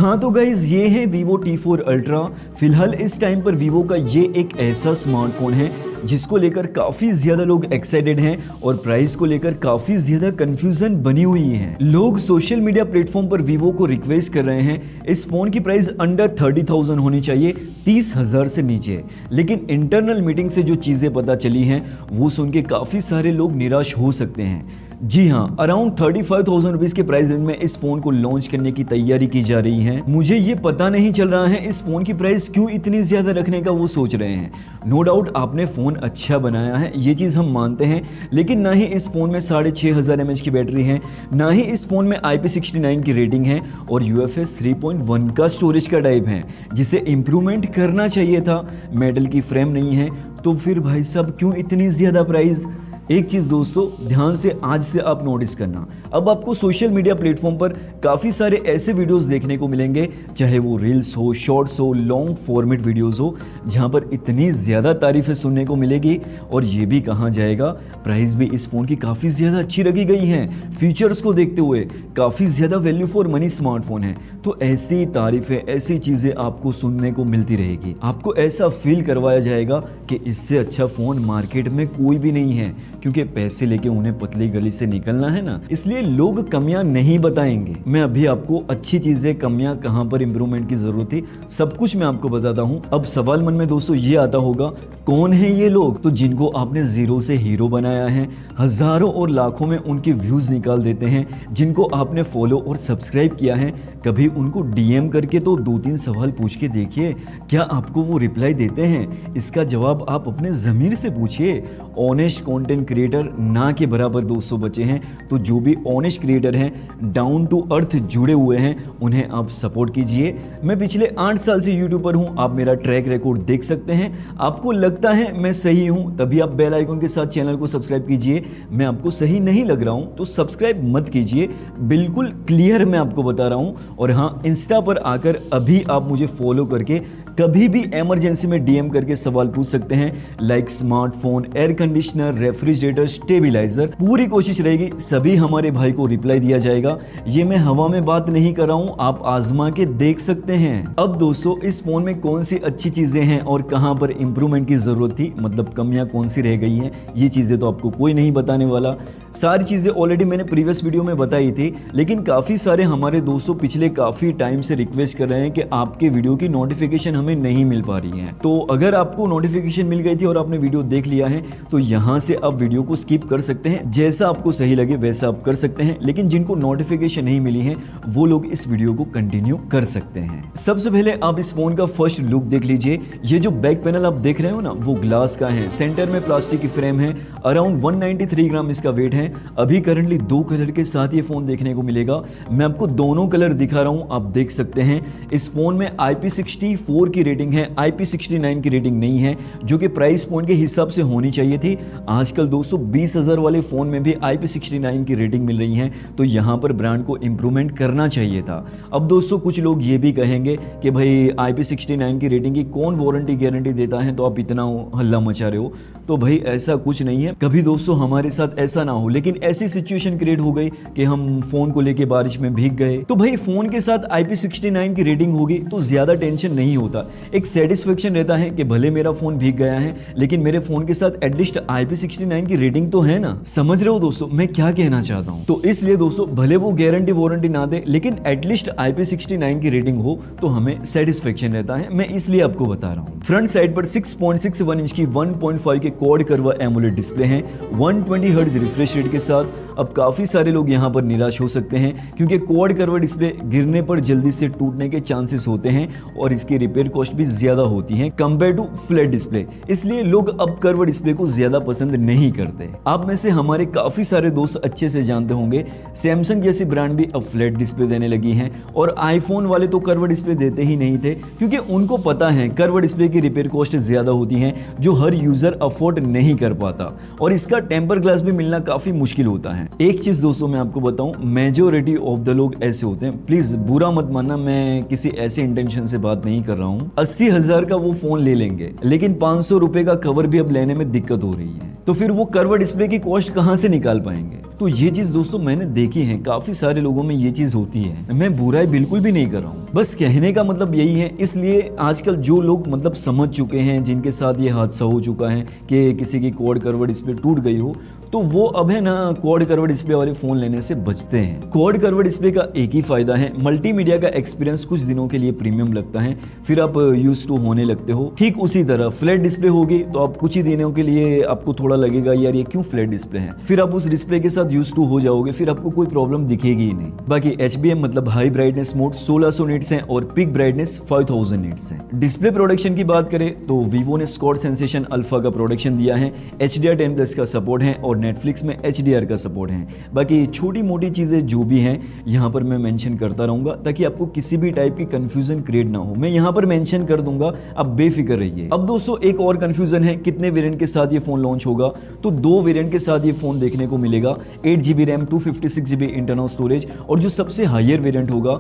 हाँ तो गाइज ये है Vivo T4 Ultra। फिलहाल इस टाइम पर Vivo का ये एक ऐसा स्मार्टफोन है जिसको लेकर काफ़ी ज़्यादा लोग एक्साइटेड हैं और प्राइस को लेकर काफ़ी ज़्यादा कंफ्यूजन बनी हुई है। लोग सोशल मीडिया प्लेटफॉर्म पर Vivo को रिक्वेस्ट कर रहे हैं इस फ़ोन की प्राइस अंडर 30,000 होनी चाहिए, 30,000 से नीचे। लेकिन इंटरनल मीटिंग से जो चीज़ें पता चली हैं वो सुन के काफ़ी सारे लोग निराश हो सकते हैं। जी हाँ, अराउंड 35,000 रुपीज़ के प्राइस रेंज में इस फोन को लॉन्च करने की तैयारी की जा रही है। मुझे ये पता नहीं चल रहा है इस फोन की प्राइस क्यों इतनी ज्यादा रखने का वो सोच रहे हैं। नो डाउट आपने फोन अच्छा बनाया है, ये चीज हम मानते हैं, लेकिन ना ही इस फोन में 6500 mAh की बैटरी है, ना ही इस फोन में IP69 की रेटिंग है और UFS 3.1 का स्टोरेज का टाइप है, जिसे इंप्रूवमेंट करना चाहिए था। मेटल की फ्रेम नहीं है, तो फिर भाई साहब क्यों इतनी ज्यादा प्राइस। एक चीज़ दोस्तों ध्यान से आज से आप नोटिस करना, अब आपको सोशल मीडिया प्लेटफॉर्म पर काफ़ी सारे ऐसे वीडियोस देखने को मिलेंगे, चाहे वो रील्स हो, शॉर्ट्स हो, लॉन्ग फॉर्मेट वीडियोस हो, जहां पर इतनी ज़्यादा तारीफ़ें सुनने को मिलेगी और ये भी कहा जाएगा प्राइस भी इस फ़ोन की काफ़ी ज़्यादा अच्छी रखी गई है। फीचर्स को देखते हुए काफ़ी ज़्यादा वैल्यू फॉर मनी स्मार्टफोन है। तो ऐसी तारीफ़ें, ऐसी चीज़ें आपको सुनने को मिलती रहेगी, आपको ऐसा फील करवाया जाएगा कि इससे अच्छा फ़ोन मार्केट में कोई भी नहीं है, क्योंकि पैसे लेके उन्हें पतली गली से निकलना है ना, इसलिए लोग कमियां नहीं बताएंगे। मैं अभी आपको अच्छी चीजें, कमियां कहां पर इंप्रूवमेंट की जरूरत थी, सब कुछ मैं आपको बताता हूं। अब सवाल मन में दोस्तों ये आता होगा, कौन है ये लोग तो जिनको आपने जीरो से हीरो बनाया है, हजारों और लाखों में उनके व्यूज निकाल देते हैं, जिनको आपने फॉलो और सब्सक्राइब किया है, कभी उनको DM करके तो 2-3 सवाल पूछ के देखिए, क्या आपको वो रिप्लाई देते हैं? इसका जवाब आप अपने ज़मीर से पूछिए। ऑनेस्ट कंटेंट क्रिएटर ना के बराबर दोस्तों बचे हैं, तो जो भी ऑनेस्ट क्रिएटर हैं, डाउन टू अर्थ जुड़े हुए हैं, उन्हें आप सपोर्ट कीजिए। मैं पिछले 8 साल से यूट्यूब पर हूं, आप मेरा ट्रैक रिकॉर्ड देख सकते हैं। आपको लगता है मैं सही हूं, तभी आप बेल आइकन के साथ चैनल को सब्सक्राइब कीजिए। मैं आपको सही नहीं लग रहा हूं तो सब्सक्राइब मत कीजिए, बिल्कुल क्लियर मैं आपको बता रहा हूं। और हाँ, इंस्टा पर आकर अभी आप मुझे फॉलो करके कभी भी इमरजेंसी में DM करके सवाल पूछ सकते हैं, like smartphone, air conditioner, refrigerator, stabiliser. पूरी कोशिश रहेगी सभी हमारे भाई को रिप्लाई दिया जाएगा। ये मैं हवा में बात नहीं कर रहा हूं, आप आजमा के देख सकते हैं। अब दोस्तों इस फोन में कौन सी अच्छी चीजें हैं और कहां पर इंप्रूवमेंट की जरूरत थी, मतलब कमियां कौन सी रह गई हैं, ये चीजें तो आपको कोई नहीं बताने वाला। सारी चीजें ऑलरेडी मैंने प्रीवियस वीडियो में बताई थी, लेकिन काफी सारे हमारे दोस्तों पिछले काफी टाइम से रिक्वेस्ट कर रहे हैं कि आपके वीडियो की नोटिफिकेशन हमें नहीं मिल पा रही है। तो अगर आपको नोटिफिकेशन मिल गई थी और आपने वीडियो देख लिया है तो यहां से आप वीडियो को स्किप कर सकते हैं, जैसा आपको सही लगे वैसा आप कर सकते हैं। लेकिन जिनको नोटिफिकेशन नहीं मिली है वो लोग इस वीडियो को कंटिन्यू कर सकते हैं। सबसे पहले आप इस फोन का फर्स्ट लुक देख लीजिए। ये जो बैक पैनल आप देख रहे हो ना, वो ग्लास का है, सेंटर में प्लास्टिक की फ्रेम है, अराउंड 193 ग्राम इसका वेट है। अभी करंटली 2 कलर के साथ ये फोन देखने को मिलेगा। मैं आपको दोनों कलर दिखा रहा हूं, आप देख सकते हैं। इस फोन में IP64 की रेटिंग है, IP69 की रेटिंग नहीं है, जो कि प्राइस पॉइंट के हिसाब से होनी चाहिए थी। आजकल दोस्तों 20,000 वाले फोन में भी IP69 की रेटिंग मिल रही है, तो यहां पर ब्रांड को इंप्रूवमेंट करना चाहिए था। अब दोस्तों कुछ लोग ये भी कहेंगे कि भाई IP69 की रेटिंग की कौन वारंटी गारंटी देता है, तो आप इतना हल्ला मचा रहे हो। तो भाई ऐसा कुछ नहीं है, कभी दोस्तों हमारे साथ ऐसा ना हो, लेकिन ऐसी सिचुएशन क्रिएट हो गई कि हम फोन को लेके बारिश में भीग गए, तो भाई फोन के साथ IP69 की रेटिंग होगी तो ज्यादा टेंशन नहीं होता। एक सेटिस्फेक्शन रहता है कि भले मेरा फोन भीग गया है, लेकिन मेरे फोन के साथ एटलीस्ट IP69 की रेटिंग तो है ना। समझ रहे हो दोस्तों मैं क्या कहना चाहता हूं? तो इसलिए दोस्तों भले वो गारंटी वारंटी ना दे, लेकिन एटलीस्ट IP69 की रेटिंग हो तो हमें सेटिस्फेक्शन रहता है। मैं इसलिए आपको बता रहा हूं। फ्रंट साइड पर 6.61 इंच की 1.5 के क्वाड कर्व एमोलेड डिस्प्ले है, 120 हर्ट्ज रिफ्रेश रेट के साथ। अब काफी सारे लोग यहां पर निराश हो सकते हैं, क्योंकि क्वाड कर्व डिस्प्ले गिरने पर जल्दी से टूटने के चांसेस होते हैं और इसकी रिपेयर कॉस्ट भी ज्यादा होती है कंपेयर टू फ्लैट डिस्प्ले, इसलिए लोग अब कर्व डिस्प्ले को ज्यादा पसंद नहीं करते। आप में से हमारे काफी सारे दोस्त अच्छे से जानते होंगे, सैमसंग जैसी ब्रांड भी अब फ्लैट डिस्प्ले देने लगी है, और आईफोन वाले तो कर्व डिस्प्ले देते ही नहीं थे, क्योंकि उनको पता है कर्व डिस्प्ले की रिपेयर कॉस्ट ज्यादा होती है, जो हर यूजर अफोर्ड नहीं कर पाता, और इसका टेम्पर ग्लास भी मिलना काफी मुश्किल होता है। एक चीज दोस्तों मैं आपको बताऊं, मेजॉरिटी ऑफ द लोग ऐसे होते हैं, प्लीज बुरा मत मानना, मैं किसी ऐसे इंटेंशन से बात नहीं कर रहा हूं। 80,000 का वो फोन ले लेंगे, लेकिन 500 रुपए का कवर भी अब लेने में दिक्कत हो रही है, तो फिर वो कर्व डिस्प्ले की कॉस्ट कहां से निकाल पाएंगे? तो ये चीज़ दोस्तों मैंने देखी है, काफ़ी सारे लोगों में ये चीज़ होती है। मैं बुराई बिल्कुल भी नहीं कर रहा हूँ, बस कहने का मतलब यही है। इसलिए आजकल जो लोग मतलब समझ चुके हैं, जिनके साथ ये हादसा हो चुका है कि किसी की क्वाड कर्व डिस्प्ले टूट गई हो, तो वो अब है ना क्वाड कर्व डिस्प्ले वाले फ़ोन लेने से बचते हैं। क्वाड कर्व डिस्प्ले का एक ही फ़ायदा है, मल्टीमीडिया का एक्सपीरियंस कुछ दिनों के लिए प्रीमियम लगता है, फिर आप यूज टू होने लगते हो। ठीक उसी तरह फ्लैट डिस्प्ले होगी तो आप कुछ ही दिनों के लिए आपको थोड़ा लगेगा यार ये क्यों फ्लैट डिस्प्ले है, फिर आप उस डिस्प्ले के साथ यूज टू हो जाओगे, फिर आपको कोई प्रॉब्लम दिखेगी ही नहीं। बाकी HBM मतलब हाई ब्राइटनेस मोड 1600 निट्स है और पिक ब्राइटनेस 5000 निट्स है। डिस्प्ले प्रोडक्शन की बात करें तो वीवो ने स्क्वाड सेंसेशन अल्फा का प्रोडक्शन दिया है, HDR10+ का सपोर्ट है और नेटफ्लिक्स में HDR का सपोर्ट है। बाकी छोटी मोटी चीजें जो भी हैं यहाँ पर मैं मेंशन करता रहूंगा ताकि आपको किसी भी टाइप की कंफ्यूजन क्रिएट ना हो। मैं यहाँ पर मेंशन कर दूंगा, आप बेफिक्र रहिए। अब दोस्तों एक और कंफ्यूजन है, कितने वेरिएंट के साथ ये फोन लॉन्च होगा, तो 2 वेरिएंट के साथ ये फोन देखने को मिलेगा, 8GB RAM 256GB internal storage, और जो सबसे हायर वेरिएंट होगा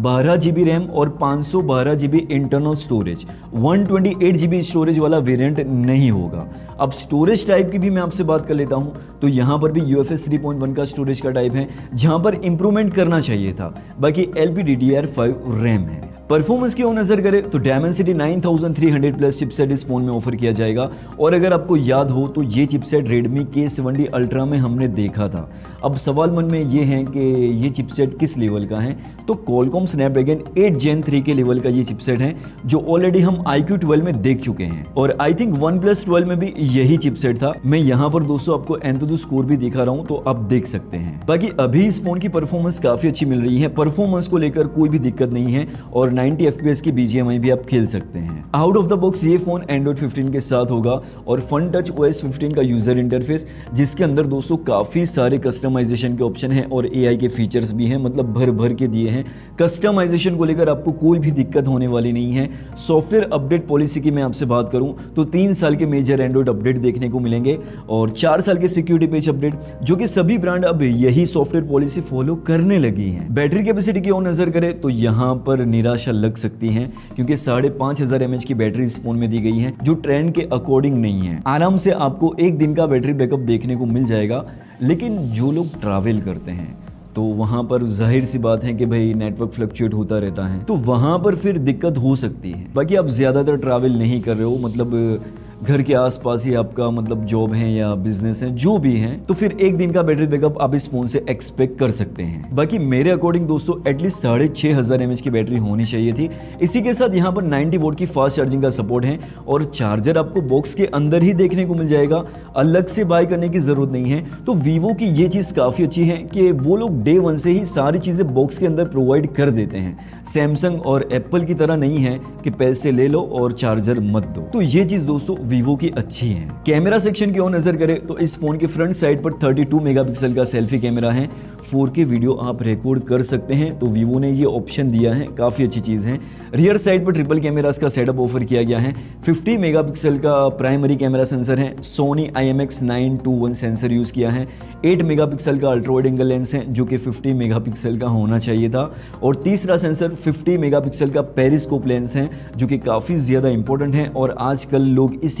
12GB रैम और 512GB internal storage. 128GB storage वाला वेरिएंट नहीं होगा। अब स्टोरेज टाइप की भी मैं आपसे बात कर लेता हूं, तो यहां पर भी UFS 3.1 का स्टोरेज का टाइप है, जहां पर इंप्रूवमेंट करना चाहिए था। बाकी LPDDR5 रैम है। परफॉर्मेंस की ओर नजर करें तो Dimensity 9300+ चिपसेट इस फोन में ऑफर किया जाएगा, और अगर आपको याद हो तो ये चिपसेट Redmi K70 Ultra में हमने देखा था। अब सवाल मन में ये है कि ये चिपसेट किस लेवल का है, तो Qualcomm Snapdragon 8 Gen 3 के लेवल का ये चिपसेट है, जो ऑलरेडी हम iQOO 12 में देख चुके हैं, और आई थिंक OnePlus 12 में भी यही चिपसेट था। मैं यहाँ पर दोस्तों आपको Antutu स्कोर भी दिखा रहा हूँ, तो आप देख सकते हैं। बाकी अभी इस फोन की परफॉर्मेंस काफी अच्छी मिल रही है, परफॉर्मेंस को लेकर कोई भी दिक्कत नहीं है, और 90 FPS की BGMI भी आप खेल सकते हैं। आउट ऑफ द बॉक्स ये फोन Android 15 के साथ होगा और फन टच OS 15 का यूजर इंटरफेस, जिसके अंदर दोस्तों काफी सारे कस्टमाइजेशन के ऑप्शन हैं और AI के फीचर्स भी हैं, मतलब भर भर के दिए हैं। कस्टमाइजेशन को लेकर आपको कोई भी दिक्कत होने वाली नहीं है। सॉफ्टवेयर अपडेट पॉलिसी की मैं आपसे बात करूं तो 3 साल के मेजर एंड्रॉइड अपडेट देखने को मिलेंगे और 4 साल के सिक्योरिटी पैच अपडेट, जो कि सभी ब्रांड अब यही सॉफ्टवेयर पॉलिसी फॉलो करने लगी हैं। बैटरी कैपेसिटी की ओर नजर करें तो यहाँ पर निराशा लग सकती है, क्योंकि 5500 mAh की बैटरी इस फोन में दी गई है, जो ट्रेंड के अकॉर्डिंग नहीं है। आराम से आपको 1 दिन का बैटरी बैकअप देखने को मिल जाएगा, लेकिन जो लोग ट्रैवल करते हैं तो वहाँ पर जाहिर सी बात है कि भाई नेटवर्क फ्लक्चुएट होता रहता है, तो वहाँ पर फिर दिक्कत हो सकती है। बाकी आप ज़्यादातर ट्रैवल नहीं कर रहे हो, मतलब घर के आसपास ही आपका मतलब जॉब है या बिजनेस है, जो भी है, तो फिर 1 दिन का बैटरी बैकअप आप इस फोन से एक्सपेक्ट कर सकते हैं। बाकी मेरे अकॉर्डिंग दोस्तों एटलीस्ट 6500 mAh की बैटरी होनी चाहिए थी। इसी के साथ यहाँ पर 90 वोल्ट की फास्ट चार्जिंग का सपोर्ट है, और चार्जर आपको बॉक्स के अंदर ही देखने को मिल जाएगा, अलग से बाय करने की जरूरत नहीं है। तो वीवो की ये चीज़ काफ़ी अच्छी है कि वो लोग डे 1 से ही सारी चीज़ें बॉक्स के अंदर प्रोवाइड कर देते हैं। सैमसंग और एप्पल की तरह नहीं है कि पैसे ले लो और चार्जर मत दो। तो ये चीज़ दोस्तों वीवो की अच्छी है। कैमरा सेक्शन की ओर नजर करें तो इस फोन के फ्रंट साइड पर 32 मेगापिक्सल का सेल्फी कैमरा है, 4K वीडियो आप रिकॉर्ड कर सकते हैं, तो वीवो ने ये ऑप्शन दिया है, काफी अच्छी चीज है। रियर साइड पर ट्रिपल कैमरास का सेटअप ऑफर किया गया है। 50 मेगापिक्सल का प्राइमरी कैमरा सेंसर है, सोनी IMX921 सेंसर यूज किया है। 8 मेगापिक्सल का अल्ट्रा वाइड एंगल लेंस है, जो कि 50 मेगापिक्सल का होना चाहिए था, और तीसरा सेंसर 50 मेगापिक्सल का पेरिस्कोप लेंस है, जो कि काफी ज्यादा इंपॉर्टेंट है, और आजकल लोग इसी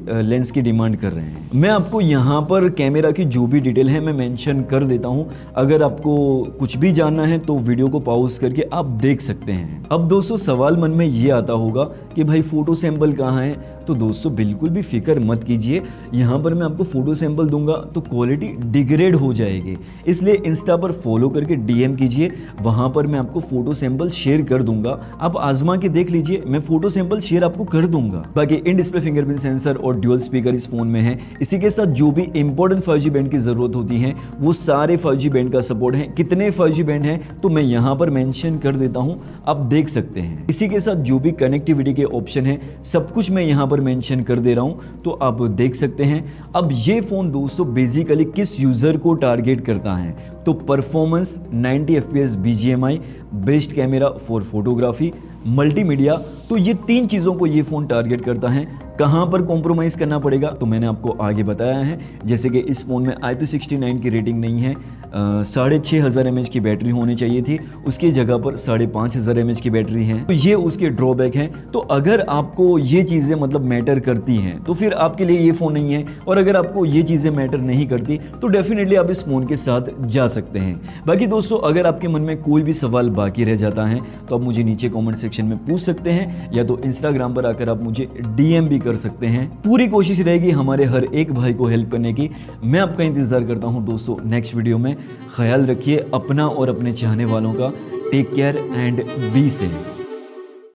लेंस की डिमांड कर रहे हैं। मैं आपको यहाँ पर कैमरा की जो भी डिटेल है मैं मेंशन कर देता हूँ, अगर आपको कुछ भी जानना है तो वीडियो को पॉज करके आप देख सकते हैं। अब दोस्तों सवाल मन में ये आता होगा कि भाई फोटो सैंपल कहाँ है, तो दोस्तों बिल्कुल भी फिक्र मत कीजिए, यहाँ पर मैं आपको फोटो सैंपल दूंगा तो क्वालिटी डिग्रेड हो जाएगी, इसलिए इंस्टा पर फॉलो करके DM कीजिए, वहाँ पर मैं आपको फोटो सैंपल शेयर कर दूंगा, आप आजमा के देख लीजिए, मैं फोटो सैंपल शेयर आपको कर दूंगा। बाकी इन डिस्प्ले फिंगरप्रिंट सेंसर और ड्यूअल स्पीकर इस फोन में है। इसी के साथ जो भी इंपॉर्टेंट 5G बैंड की जरूरत होती है वो सारे 5G बैंड का सपोर्ट है। कितने 5G बैंड है तो मैं यहाँ पर मेंशन कर देता हूँ, आप देख सकते हैं। इसी के साथ जो भी कनेक्टिविटी के ऑप्शन है सब कुछ मैं यहाँ पर मेंशन कर दे रहा हूँ, तो आप देख सकते हैं। अब ये फोन दोस्तों बेसिकली किस यूजर को टारगेट करता है, तो performance, 90 FPS BGMI, best camera for photography, multimedia, तो ये 3 चीज़ों को ये फ़ोन टारगेट करता है। कहाँ पर कॉम्प्रोमाइज़ करना पड़ेगा तो मैंने आपको आगे बताया है। जैसे कि इस फ़ोन में IP69 की रेटिंग नहीं है, 6500 mAh की बैटरी होनी चाहिए थी, उसकी जगह पर 5500 mAh की बैटरी है। तो ये उसके ड्रॉबैक हैं। तो अगर आपको ये चीज़ें मतलब मैटर करती हैं तो फिर आपके लिए ये फ़ोन नहीं है, और अगर आपको ये चीज़ें मैटर नहीं करती तो डेफिनेटली आप इस फ़ोन के साथ जा सकते हैं। बाकी दोस्तों, अगर आपके मन में कोई भी सवाल बाकी रह जाता है तो आप मुझे नीचे कमेंट सेक्शन में पूछ सकते हैं, या तो इंस्टाग्राम पर आकर आप मुझे DM भी कर सकते हैं। पूरी कोशिश रहेगी हमारे हर एक भाई को हेल्प करने की। मैं आपका इंतज़ार करता हूं दोस्तों नेक्स्ट वीडियो में। ख्याल रखिए अपना और अपने चाहने वालों का। Take care and be safe.